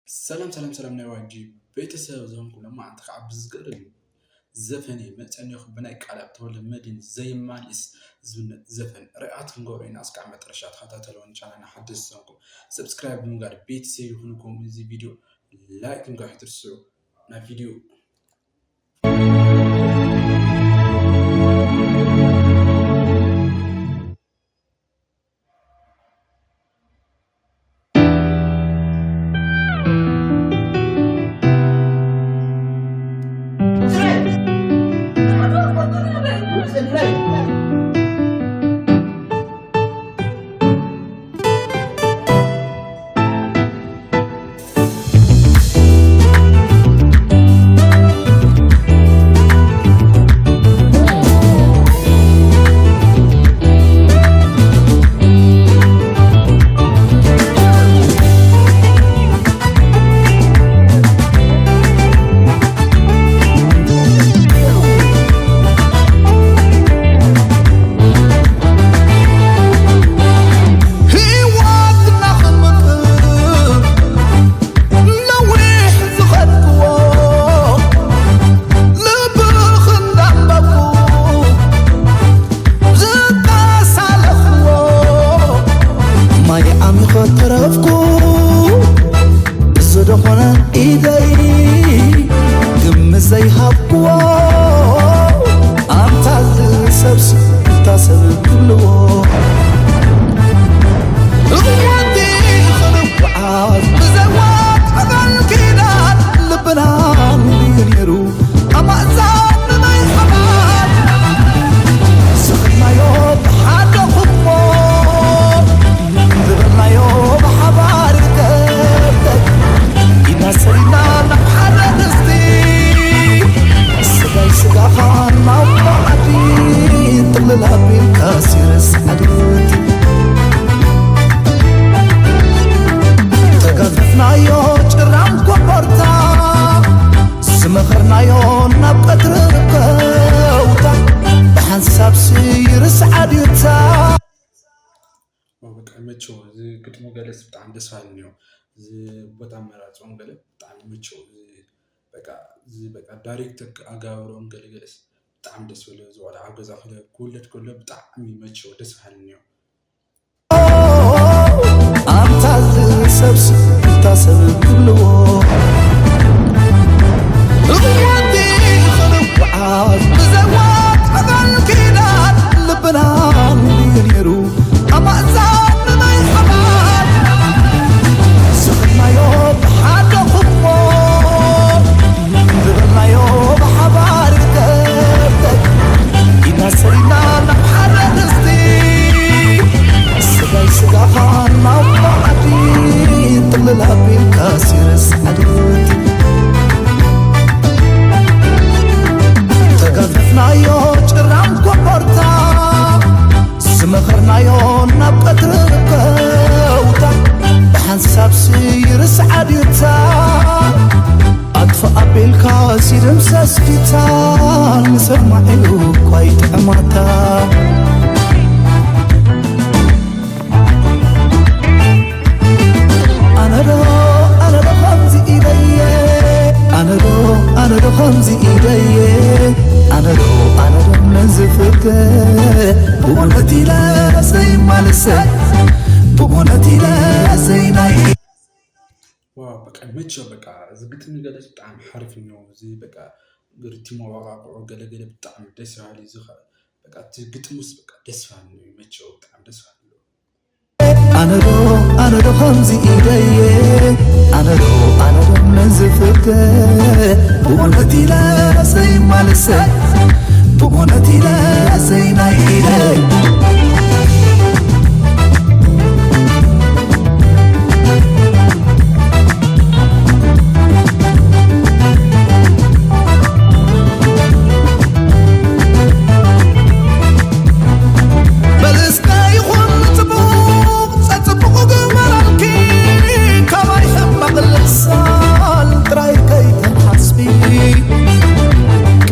سلام سلام سلام نواجي بيتساوي زهم كلهم ما عندك عبد الزقرني زفني ما تاني ياخد بناك على بتول المدينة زي ما ليس زفن رأيتكم قوي ناس كعمة رشاد خطات لو إن شاء الله نحدث سنكم سبسكرايب من قال بيتساوي يهونكم من زي فيديو لايك من قال ترسلوا نا فيديو مچو زي قطمو جلس بتاع دس فالنيو زي بتاع مراتون جلس بتاع مچو زي بقى دايركت اغاورون جلس بتاع دس ولا زو على عجز اخذ كله بتاع مچو دس فالنيو انت سبس تاسب كله ودي خلق عاد زوات هذا الكيدات لبنا ينيرو اما سسكتان سمع له كويت أماتا أنا رو خمزي إيدي أنا رو خمزي إيدي أنا رو نزفك بغنتي لا زي ما لسه بغنتي لا زي ناي واو بقى مچو بقى زقتني جلس بتاع حرف انه زي بقى قرتي ما واقع قلقله بتاع دس علي زخ بقى تقطمس بقى دس فاني مچو بتاع دس فاني أنا رو خمزي إيدي أنا رو نزفك بغنتي لا زي ما لسه بغنتي لا زي ناي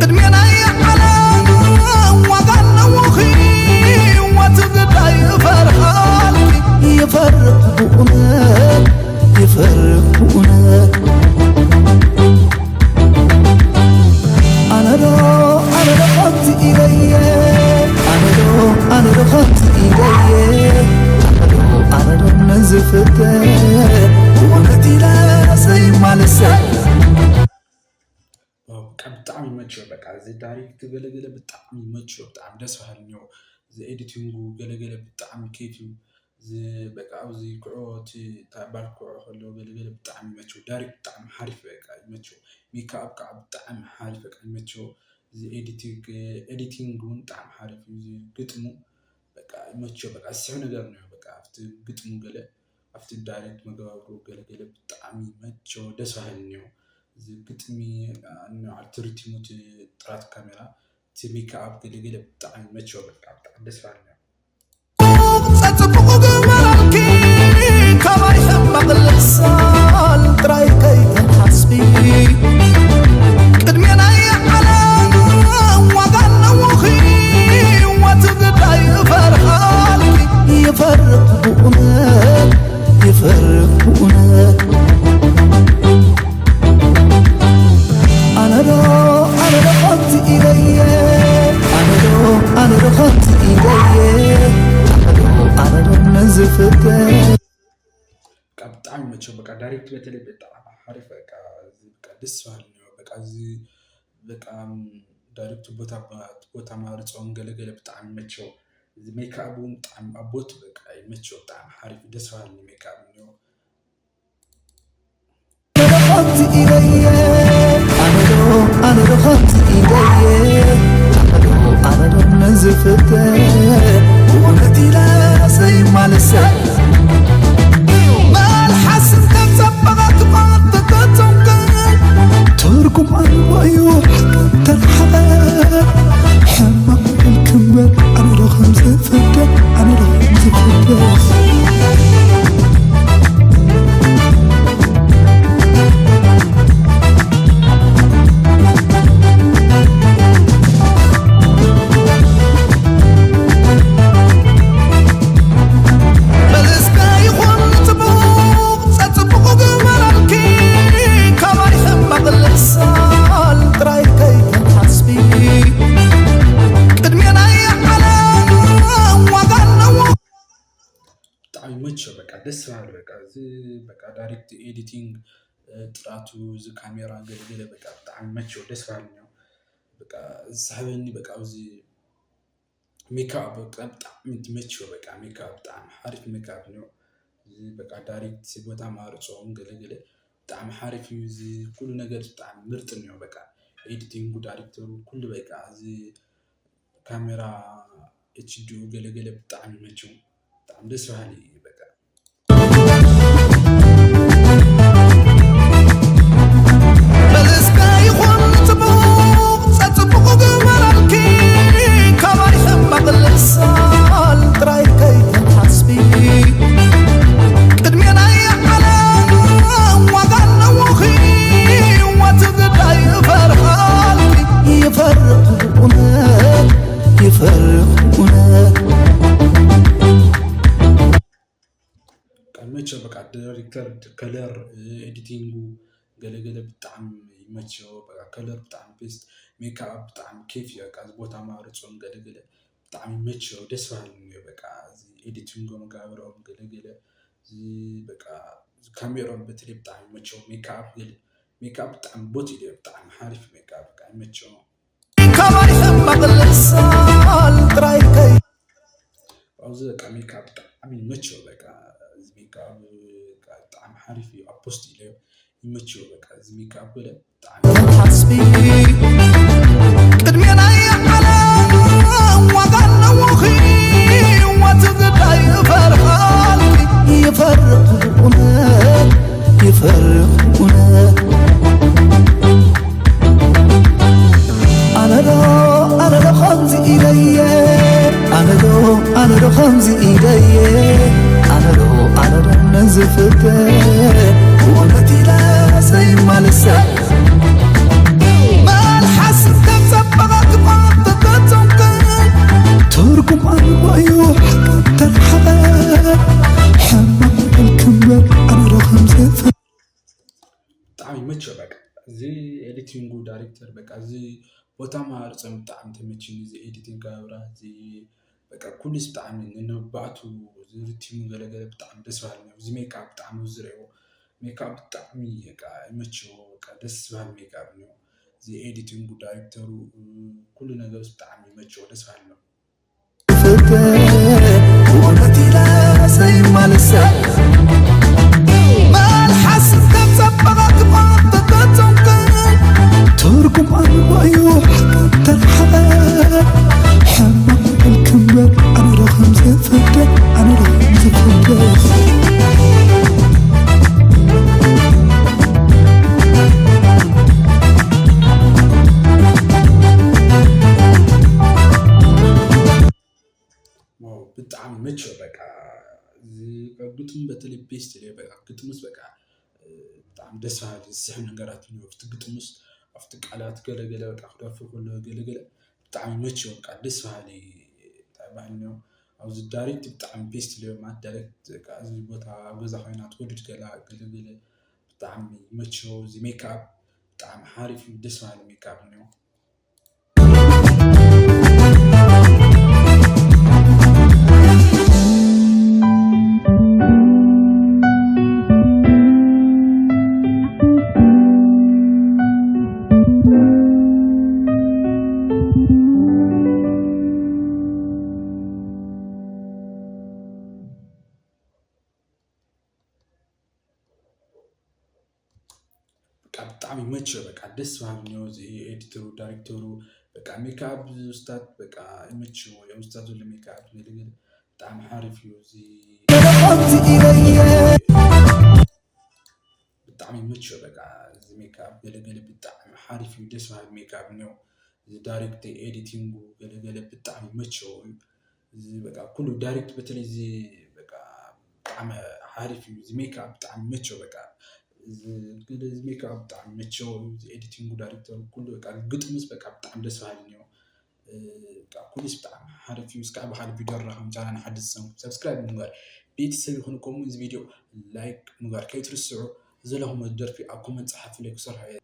قدمي أنا على وضعنا وخي ብጣዕሚ ይመችዎ በቃ እዚ ዳይሬክት ገለገለ ብጣዕሚ ይመችዎ ብጣዕሚ ደስ በሃሊ እኒኦ እዚ ኤዲቲንጉ ገለገለ ብጣዕሚ ከይፍ እዩ እዚ በቃ ኣብዚ ክዑ እቲ ባር ክዑ ከሎ ገለገለ ብጣዕሚ ይመችዎ ዳይሬክት ብጣዕሚ ሓሪፍ በቃ ይመችዎ ሜክኣፕ ከዓ ብጣዕሚ ሓሪፍ በቃ ይመችዎ እዚ ኤዲቲንግ እውን ብጣዕሚ ሓሪፍ እዩ እዚ ግጥሙ በቃ ይመችዎ በቃ ዝስሕብ ነገር እኒኦ በቃ ኣብቲ ግጥሙ ገለ ኣብቲ ዳይሬክት መገባብሩ ገለገለ ብጣዕሚ ይመችዎ ደስ በሃሊ እኒኦ እዚ ግጥሚ እቲ ሪትሙ እቲ ጥራት ካሜራ እቲ ሜክኣፕ ገለገለ ብጣዕሚ ይመችዎ በቃ ብጣዕሚ ደስ በሃሊ እኒኦ ፀፅቡቕ ግመልኪ ካባይ ሕማቕ ልሳል ጥራይ ከይተሓስቢ ቅድሜና የዓለም ዋጋ ነውኺ ወትግዳይ ይፈርኻልኪ ይፈርኽ ብእውነት ይፈርኽ ብእውነት ኣነዶ ከምዚ ኢለየ ኣነዶ ከምዚ ኢለየ ኣነዶ ነዝፍተ ብጣዕሚ ይመችዎ በቃ ዳይሬክት በተለይ በጣዕሚ ሓሪፍ በቃ ደስ በሃሊ እኒኦ በቃ እዚ በቃ ዳይሬክት ቦታ ማርፆም ገለገለ ብጣዕሚ ይመችዎ እዚ ሜክኣፕ እውን ብጣዕሚ ኣቦቱ በቃ ይመችዎ ብጣዕሚ ሓሪፍ ደስ በሃሊ ሜክኣፕ እኒኦ ከምዚ ኢለየ ኣነዶ ከምዚ ኢለየ ኣነዶ ነዝፍተ እውነት ኢለ ዘይማልሰ መልሓስን ከፀበቐት ማተተተውከ ትርጉም ኣልባዩ ተረሓበ ሕማቕ ክምበር ኣነዶ ከምዝፍደ ኣነዶ ከምዝፍደ ይመችዎ በቃ ደስ በሃሊ በቃ እዚ በቃ ዳይሬክት ኤዲቲንግ ጥራቱ እዚ ካሜራ ገለገለ በቃ ብጣዕሚ ይመችዎ ደስ በሃሊ እኒኦ በቃ ዝስሕበኒ በቃ ኣብዚ ሜክኣፕ በቃ ብጣዕሚ ይመችዎ በቃ ሜክኣፕ ብጣዕሚ ሓሪፍ ሜክኣፕ እኒኦ እዚ በቃ ዳይሬክት ቦታ ማርፆም ገለገለ ብጣዕሚ ሓሪፍ እዩ እዚ ኩሉ ነገር ብጣዕሚ ምርጥ እኒኦ በቃ ኤዲቲንጉ ዳይሬክተሩ ኩሉ በቃ እዚ ካሜራ ኤችዲኡ ገለገለ ብጣዕሚ ይመችዎ ብጣዕሚ ደስ በሃሊ በቃ በልስካ ይኹን ፅቡቕ ፀፅቡቕ ግመልኪ ካባይ ሕማቕ ልሳል ጥራይ ከይተሓስቢ ቅድሜና የዓለም ዋጋ ነውኺ ወትግዳይ ይፈርኻልኪ ይፈርኽ ብእውነት ይፈርኽ ብእውነት ይመችዎ በቃ ዳይሬክተር ከለር ኤዲቲንጉ ገለገለ ብጣዕሚ ይመችዎ በቃ ከለር ብጣዕሚ ቤስት ሜክኣፕ ብጣዕሚ ከይፍ እዩ በቃ እዚ ቦታ ማርፆም ገለገለ ብጣዕሚ ይመችዎ ደስ በሃሊ እኒኦ በቃ እዚ ኤዲቲንጎም ጋብሮም ገለገለ እዚ በቃ ካሜራኦም በተለይ ብጣዕሚ ይመችዎ ሜክኣፕ ብጣዕሚ ቦት እዩ ብጣዕሚ ሓሪፍ ሜክኣፕ በቃ ይመችዎ ካባይ ሕማቕ ልሳል ጥራይ ከይ ኣብዚ በቃ ሜክኣፕ ብጣዕሚ ይመችዎ በቃ እዚ ሜክኣፕ ብጣዕሚ ሓሪፍ እዩ ኣፖስት ኢለ ይመችዎ በቃ እዚ ሜክኣፕ ገለ ብጣዕሚ ሓስቢ ቅድሜና የዓለም ዋጋ ነውኺ ወትግዳይ ይፈርኻልኪ ይፈርኽ ብእውነት ይፈርኽ ብእውነት ኣነዶ ከምዚ ኢለየ ኣነዶ ከምዚ ኢለየ ኣነዶ ነዝፍተ እውነት ኢለ ዘይማልሰ መልሓስን ከፀበቐት ማተተተውከ ትርጉም ኣልባዩ ተረሓበ ሕማቕ ክምበር ኣነዶ ከምዝፍደ ብጣዕሚ ይመችዎ በቃ እዚ ኤዲቲንጉ ዳይሬክተር በቃ እዚ ቦታ ማርፆም ብጣዕሚ ተመችዩኒ እዚ ኤዲቲንግ ጋብራ እዚ በቃ ኩሉስ ብጣዕሚ ንንባኣቱ ሪትሙ ገለገለ ብጣዕሚ ደስ በሃሊ እኒኦ እዚ ሜክኣፕ ብጣዕሚ ዝርአዮ ሜክኣፕ ብጣዕሚ በቃ ይመችዎ በቃ ደስ በሃሊ ሜክኣፕ እኒኦ زي ኤዲቲንግ ዳይሬክተሩ ኩሉ ነገሩ በጣም ይመቸው ደስ አለው ونتي لا زي ما لسه ما الحسن كان سبقك فانتقتهم تركم أنوايو حتى الحباب حمام الكبر أنا رقم زفدة أنا رقم زفدة በጣም መቸው በቃ ግጥም በተለይ ቤስት ላይ በቃ ግጥም ውስጥ በቃ በጣም ደስ ይላል ሲሆን ነገራት ነው ፍት ግጥም ውስጥ አፍት ቃላት ገለገለ በቃ አፍዳፍ ሁሉ ገለገለ በጣም መቸው በቃ ደስ ይላል ታባን ነው አውዝ ዳይሬክት በጣም ቤስት ላይ ማዳይሬክት በቃ እዚህ ቦታ ገዛ ሆይናት ወድድ ገለገለ በጣም መቸው እዚ ሜካፕ በጣም ሐሪፍ ደስ ይላል ሜካፕ ነው በጣም ይመቸው በቃ ደስ ባለው እዚ ኤዲተሩ ዳይሬክተሩ በቃ ሜካፕ ኡስታድ በቃ ይመቸው የኡስታዱ ለሜካፕ ነገር በጣም ሐሪፍ እዚ በጣም ይመቸው በቃ እዚ ሜካፕ ገለገለ በጣም ሐሪፍ ደስ ባለው ሜካፕ ነው እዚ ዳይሬክት ኤዲቲንጉ ገለገለ በጣም ይመቸው እዚ በቃ ኩሉ ዳይሬክት በተለይ እዚ በቃ በጣም ሐሪፍ እዚ ሜካፕ በጣም ይመቸው በቃ እዚ ሜካፕ በጣም መቸው ኤዲቲንግ ዳይሬክተር ኩሉ በቃ ግጥምስ በቃ በጣም ደስ ይላል ነው በቃ ኩሉስ በጣም ሐሪፍ እስከ ባህል ቪዲዮ ረሃም ቻናል ሐዲስ ሰብስክራይብ ንገር ቤተሰብ ይሁንኩም እዚ ቪዲዮ ላይክ ንገር ከይትርስዑ ዘለኹም ደርፊ ኣብ ኮመንት ጻሐፉ ላይ ክሰርሕ